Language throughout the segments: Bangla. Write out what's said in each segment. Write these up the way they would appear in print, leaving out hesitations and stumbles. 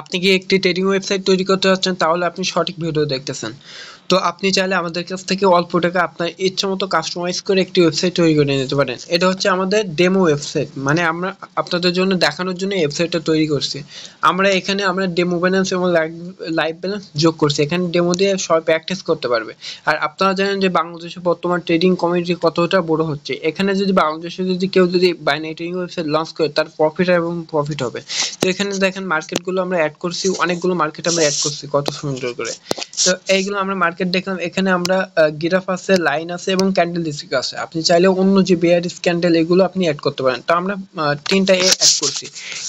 আপনি কি একটি ট্রেডিং ওয়েবসাইট তৈরি করতে যাচ্ছেন, তাহলে আপনি সঠিক ভিডিও দেখতেছেন। তো আপনি চাইলে আমাদের কাছ থেকে অল্প টাকা আপনার ইচ্ছা মতো কাস্টমাইজ করে একটি ওয়েবসাইট তৈরি করে নিতে পারেন। এটা হচ্ছে আমাদের ডেমো ওয়েবসাইট, মানে আমরা আপনাদের জন্য দেখানোর জন্য ওয়েবসাইটটা তৈরি করছি। আমরা ডেমো ব্যালেন্স এবং লাইভ ব্যালেন্স যোগ করছি। এখানে ডেমো দিয়ে সবাই প্র্যাকটিস করতে পারবে। আর আপনারা জানেন যে বাংলাদেশে বর্তমান ট্রেডিং কমিউনিটি কতটা বড় হচ্ছে। এখানে যদি বাংলাদেশে যদি কেউ যদি বাইনারি ট্রেডিং ওয়েবসাইট লঞ্চ করে, তার প্রফিট হবে। তো এখানে দেখেন মার্কেটগুলো আমরা অ্যাড করছি, অনেকগুলো মার্কেট আমরা অ্যাড করছি কত সুন্দর করে। তো এইগুলো আমরা মার্কেট দেখলাম। এখানে আমরা গ্রাফ আছে, লাইন আছে এবং ক্যান্ডেল স্টিক আছে। আপনি চাইলে অন্য যে বেয়ারিশ ক্যান্ডেল এগুলো আপনি অ্যাড করতে পারেন। তো আমরা তিনটা অ্যাড করছি।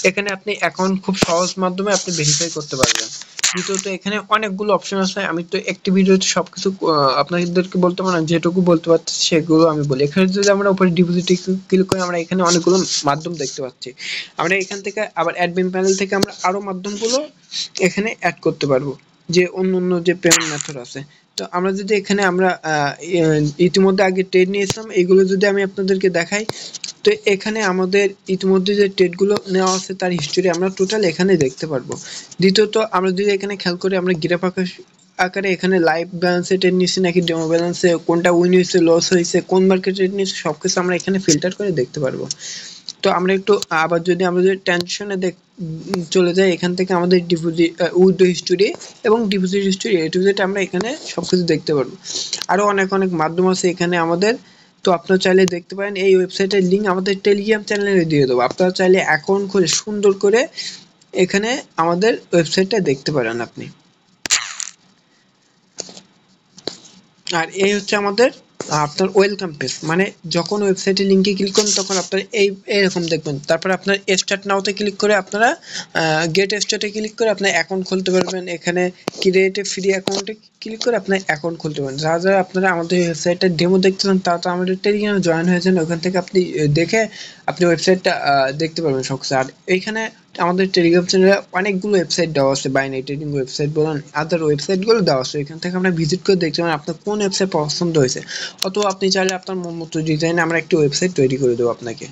এখানে আপনি অ্যাকাউন্ট খুব সহজ মাধ্যমে আপনি ভেরিফাই করতে পারবেন। দ্বিতীয়ত এখানে অনেকগুলো অপশন আছে। আমি তো একটি ভিডিওতে সবকিছু আপনাদেরকে বলতে পারবো না, যেটুকু বলতে পারছি সেগুলো আমি বলি। এখানে যদি আমরা উপরে ডিপোজিটে ক্লিক করি, আমরা এখানে অনেকগুলো মাধ্যম দেখতে পাচ্ছি। আমরা এখান থেকে আবার অ্যাডমিন প্যানেল থেকে আমরা আরো মাধ্যমগুলো এখানে অ্যাড করতে পারবো, যে অন্য যে পেমেন্ট মেথড আছে। তো আমরা যদি এখানে আমরা ইতিমধ্যে আগে ট্রেড নিয়েছিলাম, এগুলো যদি আমি আপনাদেরকে দেখাই, তো এখানে আমাদের ইতিমধ্যে যে ট্রেডগুলো নেওয়া আছে তার হিস্টোরি আমরা টোটাল এখানে দেখতে পারবো। দ্বিতীয়ত আমরা যদি এখানে খেয়াল করি, আমরা গ্রাফ আকারে এখানে লাইভ ব্যালেন্সে ট্রেড নিচ্ছি নাকি ডেমো ব্যালেন্সে, কোনটা উইন হয়েছে, লস হয়েছে, কোন মার্কেটে ট্রেড নিয়েছে, সবকিছু আমরা এখানে ফিল্টার করে দেখতে পারবো। তো আমরা একটু আবার যদি আমরা যদি ট্রানজাকশনে চলে যাই, এখান থেকে আমাদের ডিপোজিট, উইথড্র হিস্টোরি এবং deposit history, A to Z আমরা এখানে সবকিছু দেখতে পারবো। আরো অনেক মাধ্যম আছে এখানে আমাদের। তো আপনারা চাইলে দেখতে পারেন। এই ওয়েবসাইটের লিঙ্ক আমাদের টেলিগ্রাম চ্যানেলে দিয়ে দেবো। আপনারা চাইলে অ্যাকাউন্ট খুলে সুন্দর করে এখানে আমাদের ওয়েবসাইটটা দেখতে পারেন আপনি। আর এই হচ্ছে আমাদের আপনার ওয়েলকাম পেজ, মানে যখন ওয়েবসাইটের লিঙ্কে ক্লিক করুন তখন আপনার এইরকম দেখবেন। তারপর আপনার স্টার্ট নাওতে ক্লিক করে আপনারা গেট স্টার্টে ক্লিক করে আপনার অ্যাকাউন্ট খুলতে পারবেন। এখানে ক্রিয়েট এ ফ্রি অ্যাকাউন্টে ক্লিক করে আপনার অ্যাকাউন্ট খুলতে পারবেন। যারা আপনারা আমাদের ওয়েবসাইটটা ডেমো দেখতেছেন, তারা তো আমাদের টেলিগ্রামে জয়েন হয়েছেন। ওখান থেকে আপনি দেখে আপনি ওয়েবসাইটটা দেখতে পারবেন সবকিছু। আর এইখানে আমাদের টেলিগ্রাম চ্যানেলে অনেকগুলো ওয়েবসাইট দেওয়া আছে, বাইনারি ট্রেডিং ওয়েবসাইট বলুন, আদার ওয়েবসাইটগুলো দেওয়া আছে। এখান থেকে আমরা ভিজিট করে দেখতে পারেন আপনার কোন ওয়েবসাইট পছন্দ হয়েছে, অথবা আপনি চাইলে আপনার মন মতো ডিজাইনে আমরা একটি ওয়েবসাইট তৈরি করে দেবো আপনাকে।